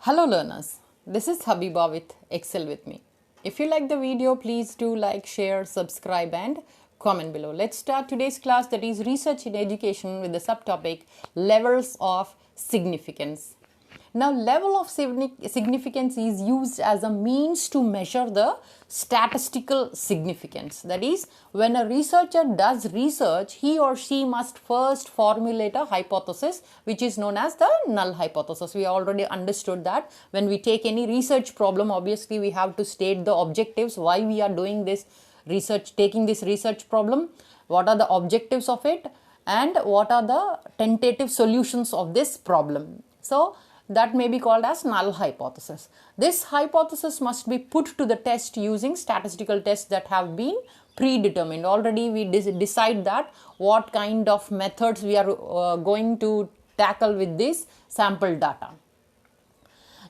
Hello learners, this is Habiba with Excel with me. If you like the video, please do like, share, subscribe and comment below. Let's start today's class, that is Research in Education, with the subtopic Levels of Significance. Now, level of significance is used as a means to measure the statistical significance. That is, when a researcher does research, he or she must first formulate a hypothesis, which is known as the null hypothesis. We already understood that when we take any research problem, obviously we have to state the objectives, why we are doing this research, taking this research problem, what are the objectives of it, and what are the tentative solutions of this problem. So, that may be called as null hypothesis. This hypothesis must be put to the test using statistical tests that have been predetermined. Already we decide that what kind of methods we are going to tackle with this sample data.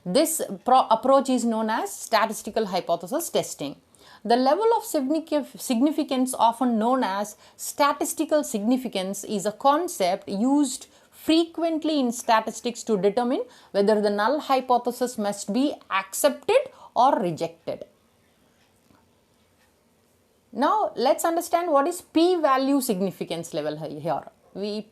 This approach is known as statistical hypothesis testing. The level of significance, often known as statistical significance, is a concept used frequently in statistics to determine whether the null hypothesis must be accepted or rejected. Now, let's understand what is p-value significance level here.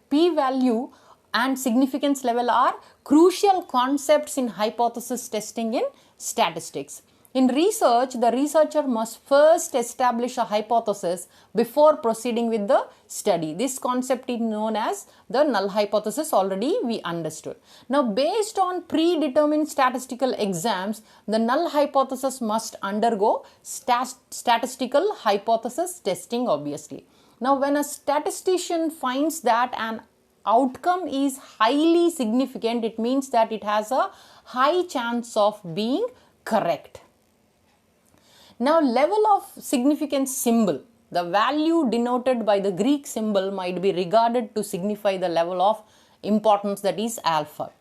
P-value and significance level are crucial concepts in hypothesis testing in statistics. In research, the researcher must first establish a hypothesis before proceeding with the study. This concept is known as the null hypothesis, already we understood. Now, based on predetermined statistical exams, the null hypothesis must undergo statistical hypothesis testing, obviously. Now, when a statistician finds that an outcome is highly significant, it means that it has a high chance of being correct. Now, level of significance symbol, the value denoted by the Greek symbol, might be regarded to signify the level of importance, that is alpha.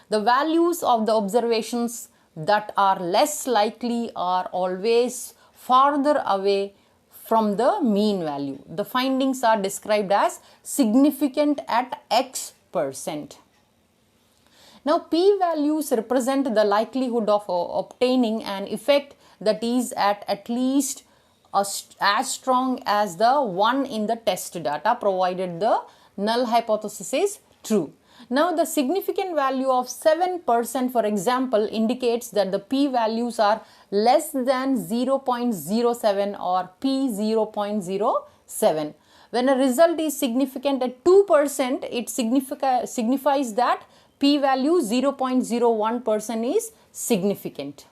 The values of the observations that are less likely are always farther away from the mean value. The findings are described as significant at X%. Now, p-values represent the likelihood of obtaining an effect that is at least as strong as the one in the test data, provided the null hypothesis is true. Now, the significant value of 7%, for example, indicates that the p-values are less than 0.07 or p 0.07. When a result is significant at 2%, it signifies that p-value 0.01% is significant.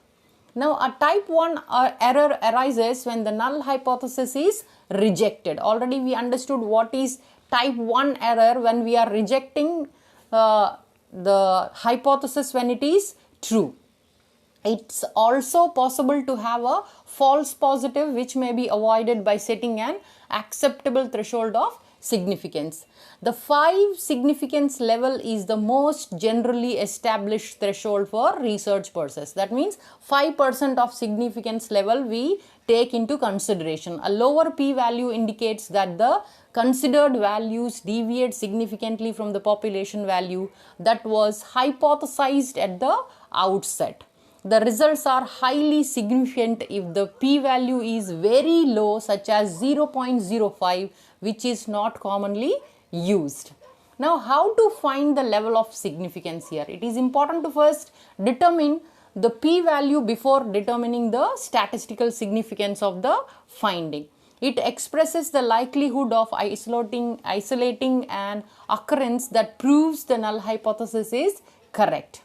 Now, a type 1 error arises when the null hypothesis is rejected. Already we understood what is type 1 error, when we are rejecting the hypothesis when it is true. It's also possible to have a false positive, which may be avoided by setting an acceptable threshold of significance. The 5 significance level is the most generally established threshold for research purposes. That means 5% of significance level we take into consideration. A lower p-value indicates that the considered values deviate significantly from the population value that was hypothesized at the outset. The results are highly significant if the p-value is very low, such as 0.05, which is not commonly used. Now, how to find the level of significance here? It is important to first determine the p-value before determining the statistical significance of the finding. It expresses the likelihood of isolating an occurrence that proves the null hypothesis is correct.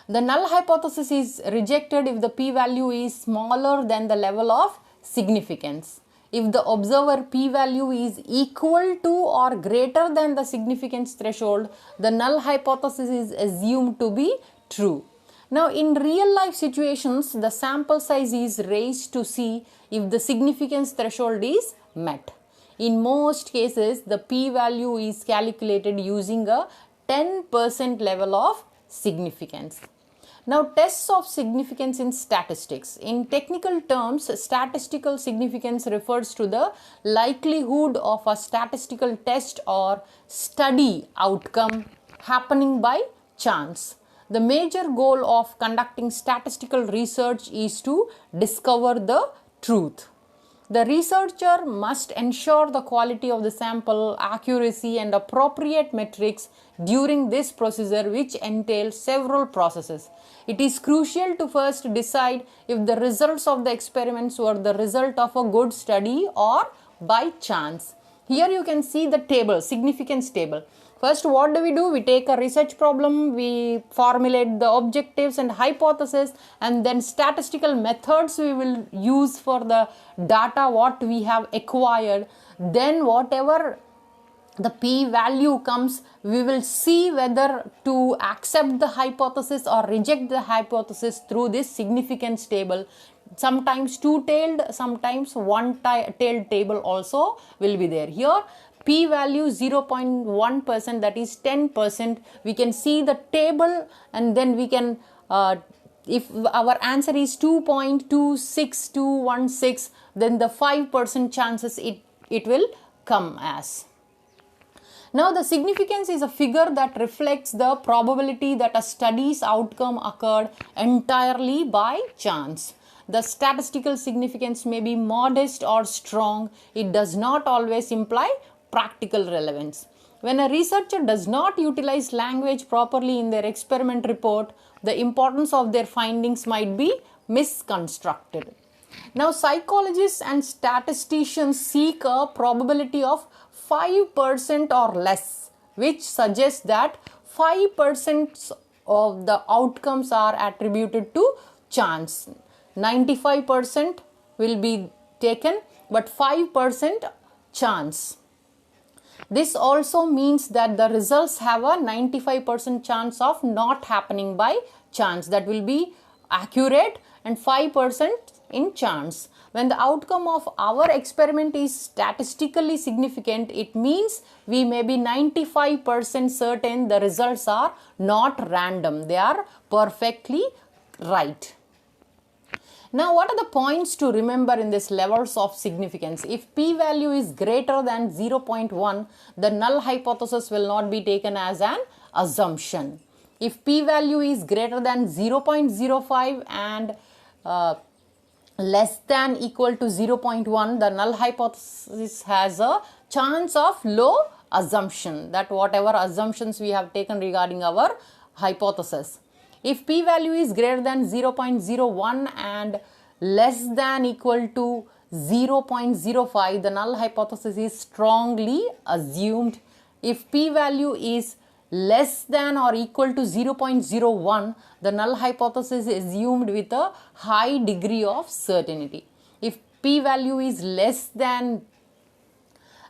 The null hypothesis is rejected if the p-value is smaller than the level of significance. If the observer p-value is equal to or greater than the significance threshold, the null hypothesis is assumed to be true. Now, in real life situations, the sample size is raised to see if the significance threshold is met. In most cases, the p-value is calculated using a 10% level of significance. Now, tests of significance in statistics. In technical terms, statistical significance refers to the likelihood of a statistical test or study outcome happening by chance. The major goal of conducting statistical research is to discover the truth. The researcher must ensure the quality of the sample, accuracy and appropriate metrics during this procedure, which entails several processes. It is crucial to first decide if the results of the experiments were the result of a good study or by chance. Here you can see the table, significance table. First, what do? We take a research problem, we formulate the objectives and hypothesis, and then statistical methods we will use for the data what we have acquired. Then whatever the p-value comes, we will see whether to accept the hypothesis or reject the hypothesis through this significance table. Sometimes two-tailed, sometimes one-tailed table also will be there. Here p-value 0.1%, that is 10%. We can see the table, and then we can if our answer is 2.26216, then the 5% chances it will come as. Now the significance is a figure that reflects the probability that a study's outcome occurred entirely by chance. The statistical significance may be modest or strong. It does not always imply practical relevance. When a researcher does not utilize language properly in their experiment report, the importance of their findings might be misconstrued. Now, psychologists and statisticians seek a probability of 5% or less, which suggests that 5% of the outcomes are attributed to chance. 95% will be taken, but 5% chance. This also means that the results have a 95% chance of not happening by chance. That will be accurate, and 5% in chance. When the outcome of our experiment is statistically significant, it means we may be 95% certain the results are not random. They are perfectly right. Now, what are the points to remember in this levels of significance? If p-value is greater than 0.1, the null hypothesis will not be taken as an assumption. If p-value is greater than 0.05 and less than equal to 0.1, the null hypothesis has a chance of low assumption, that whatever assumptions we have taken regarding our hypothesis. If p-value is greater than 0.01 and less than equal to 0.05, the null hypothesis is strongly assumed. If p-value is less than or equal to 0.01, the null hypothesis is assumed with a high degree of certainty. If p-value is less than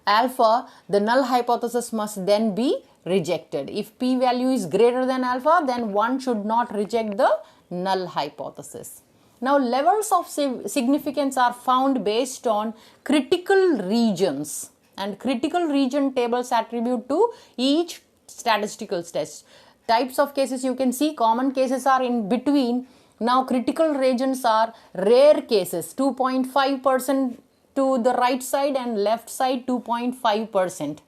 alpha, the null hypothesis must then be rejected. If p-value is greater than alpha, then one should not reject the null hypothesis. Now, levels of significance are found based on critical regions, and critical region tables attribute to each statistical test. Types of cases you can see, common cases are in between. Now, critical regions are rare cases, 2.5% to the right side and left side 2.5%.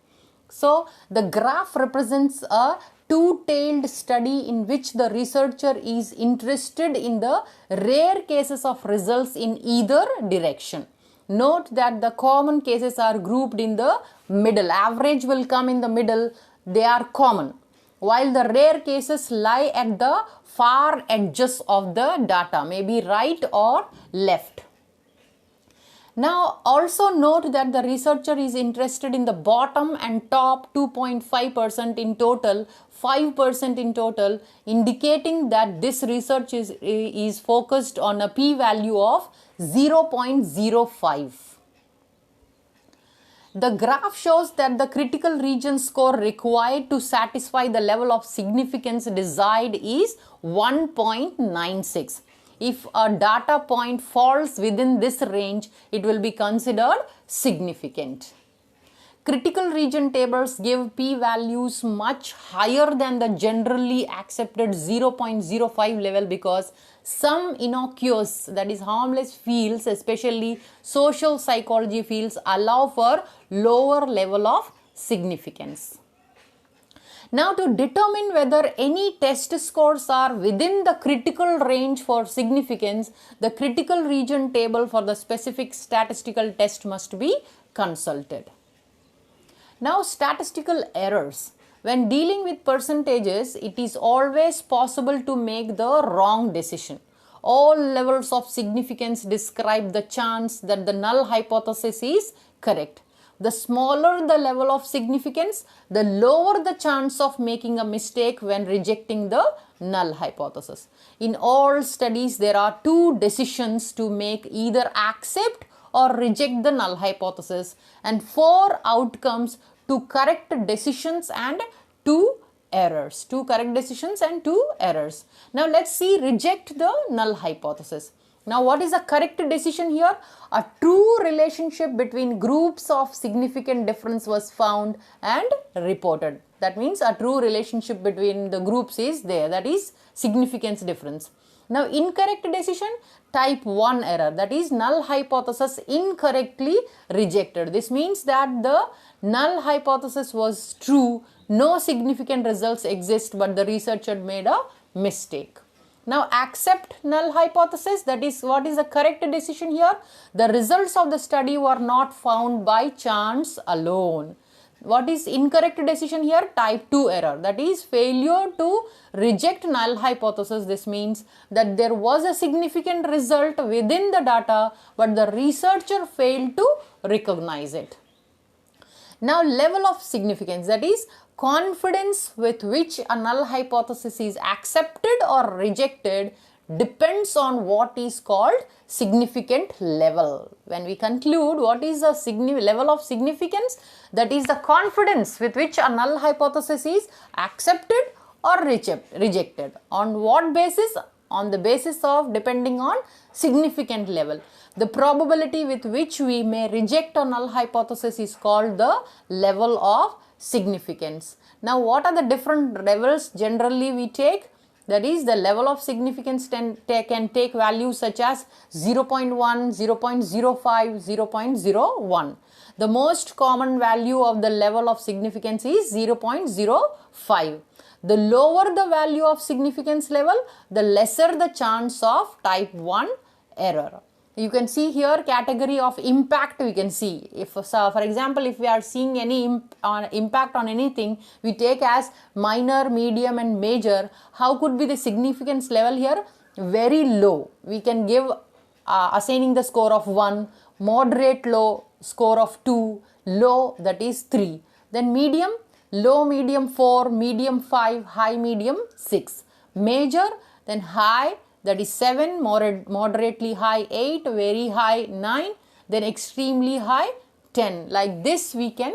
So, the graph represents a two-tailed study in which the researcher is interested in the rare cases of results in either direction. Note that the common cases are grouped in the middle. Average will come in the middle. They are common, while the rare cases lie at the far edges of the data, maybe right or left. Now, also note that the researcher is interested in the bottom and top 2.5% in total, 5% in total, indicating that this research is focused on a p-value of 0.05. The graph shows that the critical region score required to satisfy the level of significance desired is 1.96. If a data point falls within this range, it will be considered significant. Critical region tables give p-values much higher than the generally accepted 0.05 level because some innocuous, that is harmless fields, especially social psychology fields, allow for lower level of significance. Now to determine whether any test scores are within the critical range for significance, the critical region table for the specific statistical test must be consulted. Now statistical errors. When dealing with percentages, it is always possible to make the wrong decision. All levels of significance describe the chance that the null hypothesis is correct. The smaller the level of significance, the lower the chance of making a mistake when rejecting the null hypothesis. In all studies, there are two decisions to make: either accept or reject the null hypothesis, and 4 outcomes: two correct decisions and 2 errors. 2 correct decisions and 2 errors. Now let's see reject the null hypothesis. Now what is a correct decision here? A true relationship between groups of significant difference was found and reported. That means a true relationship between the groups is there, that is significance difference. Now incorrect decision, type 1 error, that is null hypothesis incorrectly rejected. This means that the null hypothesis was true, no significant results exist, but the researcher made a mistake. Now accept null hypothesis, that is what is the correct decision here? The results of the study were not found by chance alone. What is incorrect decision here? Type 2 error, that is failure to reject null hypothesis. This means that there was a significant result within the data, but the researcher failed to recognize it. Now level of significance, that is confidence with which a null hypothesis is accepted or rejected, depends on what is called significant level. When we conclude what is the level of significance, that is the confidence with which a null hypothesis is accepted or rejected. On what basis? On the basis of depending on significant level. The probability with which we may reject a null hypothesis is called the level of significance. Now what are the different levels generally we take? That is the level of significance can take values such as 0.1, 0.05, 0.01. The most common value of the level of significance is 0.05. The lower the value of significance level, the lesser the chance of type 1 error. You can see here category of impact we can see. If for example, if we are seeing any impact on anything, we take as minor, medium and major. How could be the significance level here? Very low. We can give assigning the score of 1, moderate low, score of 2, low, that is 3. Then medium, low medium 4, medium 5, high medium 6. Major, then high, that is 7, moderately high 8, very high 9, then extremely high 10. Like this we can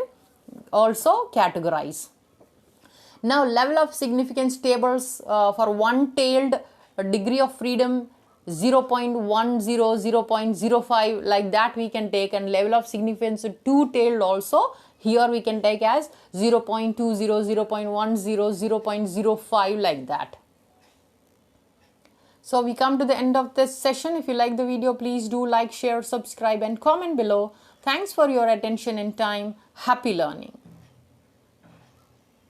also categorize. Now level of significance tables for one-tailed degree of freedom 0.10, 0.05, like that we can take, and level of significance two-tailed also. Here we can take as 0.20, 0.10, 0.05, like that. So we come to the end of this session. If you like the video, please do like, share, subscribe and comment below. Thanks for your attention and time. Happy learning.